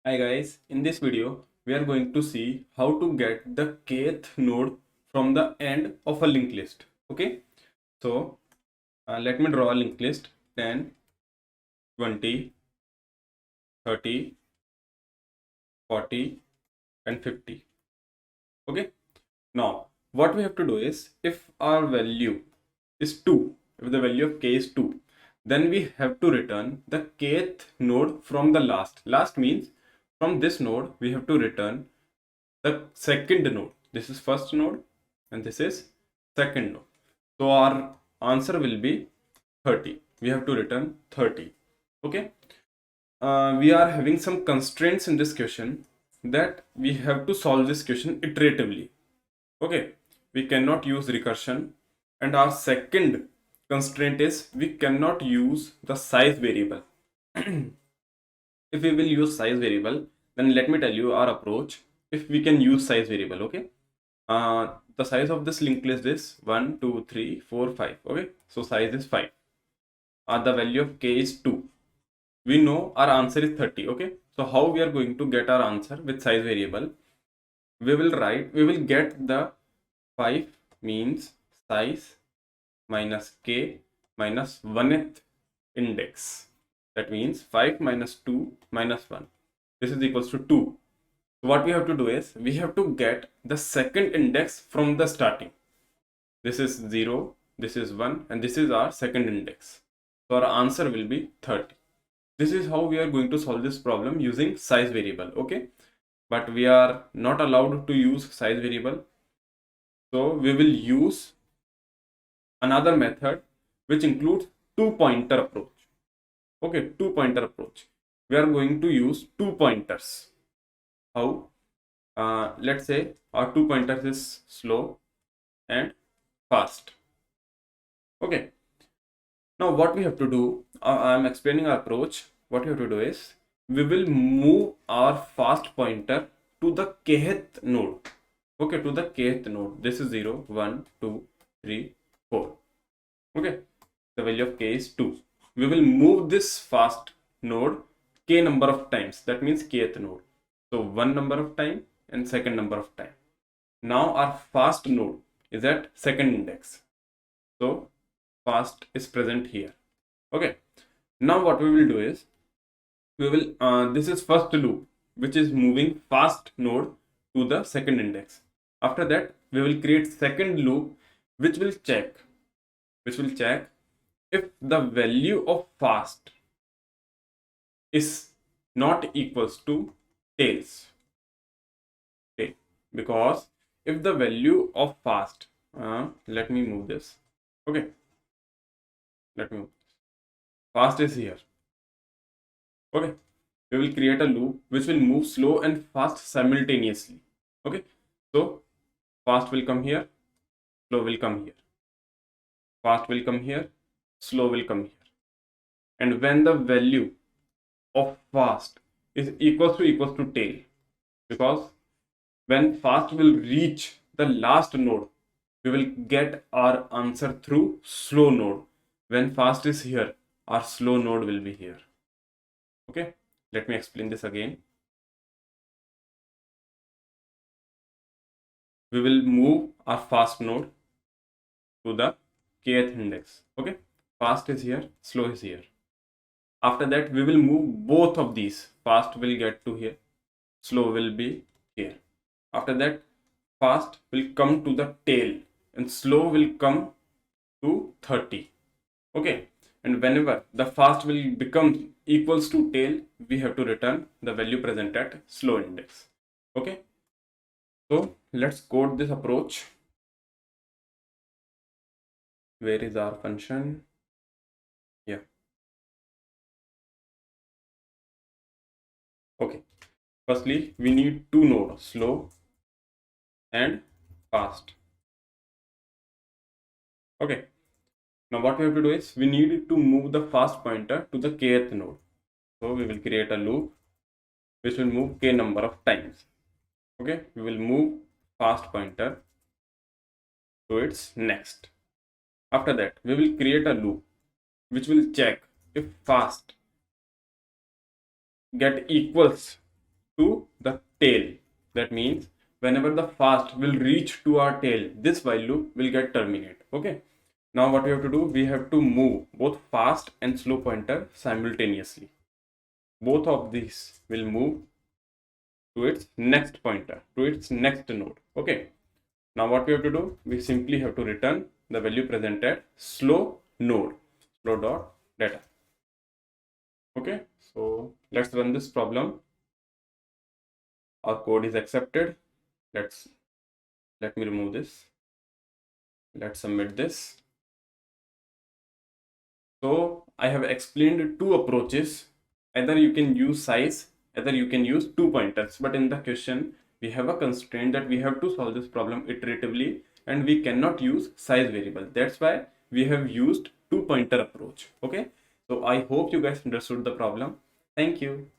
Hi guys, in this video we are going to see how to get the kth node from the end of a linked list. Okay, so let me draw a linked list 10, 20, 30, 40 and 50. Okay, now what we have to do is if our value is 2, if the value of k is 2, then we have to return the kth node from the last. Last means from this node we have to return the second node. This is first node and this is second node. So our answer will be 30. We have to return 30. Okay. We are having some constraints in this question that we have to solve this question iteratively. Okay. We cannot use recursion. And our second constraint is we cannot use the size variable. If we will use size variable, then let me tell you our approach. If we can use size variable, okay, the size of this linked list is 1 2 3 4 5. Okay, so size is 5. The value of k is 2. We know our answer is 30. Okay, so how we are going to get our answer with size variable? We will get the 5 means size minus k minus 1th index. That means 5 minus 2 minus 1. This is equals to 2. So what we have to do is we have to get the second index from the starting. This is 0, this is 1 and this is our second index. So our answer will be 30. This is how we are going to solve this problem using size variable. Okay, but we are not allowed to use size variable. So we will use another method which includes two pointer approach. Okay, two pointer approach. We are going to use two pointers. How? Let's say our two pointers is slow and fast. Okay, now what we have to do, I'm explaining our approach. What we have to do is we will move our fast pointer to the kth node. Okay, to the kth node. This is 0 1 2 3 4. Okay, the value of k is 2. We will move this fast node k number of times. That means kth node. So one number of time and second number of time. Now our fast node is at second index. So fast is present here. Okay. Now what we will do is we will this is first loop which is moving fast node to the second index. After that we will create second loop which will check if the value of fast is not equals to tails. Okay, because if the value of fast let me move this. Okay, let me move. Fast is here. Okay, we will create a loop which will move slow and fast simultaneously. Okay, so fast will come here, slow will come here, fast will come here, slow will come here. And when the value of fast is equals to tail, because when fast will reach the last node, we will get our answer through slow node. When fast is here, our slow node will be here. Okay, let me explain this again. We will move our fast node to the kth index. Okay, fast is here, slow is here. After that, we will move both of these. Fast will get to here, slow will be here. After that, fast will come to the tail and slow will come to 30. Okay, and whenever the fast will become equals to tail, we have to return the value present at slow index. Okay, so let's code this approach. Where is our function? Yeah. Okay, firstly we need two nodes, slow and fast. Okay, now what we have to do is we need to move the fast pointer to the kth node. So we will create a loop which will move k number of times. Okay, we will move fast pointer to its next. After that, we will create a loop which will check if fast get equals to the tail. That means whenever the fast will reach to our tail, this while loop will get terminate. Okay. Now what we have to do, we have to move both fast and slow pointer simultaneously. Both of these will move to its next pointer, to its next node. Okay. Now what we have to do, we simply have to return the value present at slow node, slow dot data. Okay. So let's run this problem. Our code is accepted. Let me remove this. Let's submit this. So I have explained two approaches. Either you can use size, either you can use two pointers. But in the question, we have a constraint that we have to solve this problem iteratively and we cannot use size variable. That's why we have used two pointer approach. Okay. So I hope you guys understood the problem. Thank you.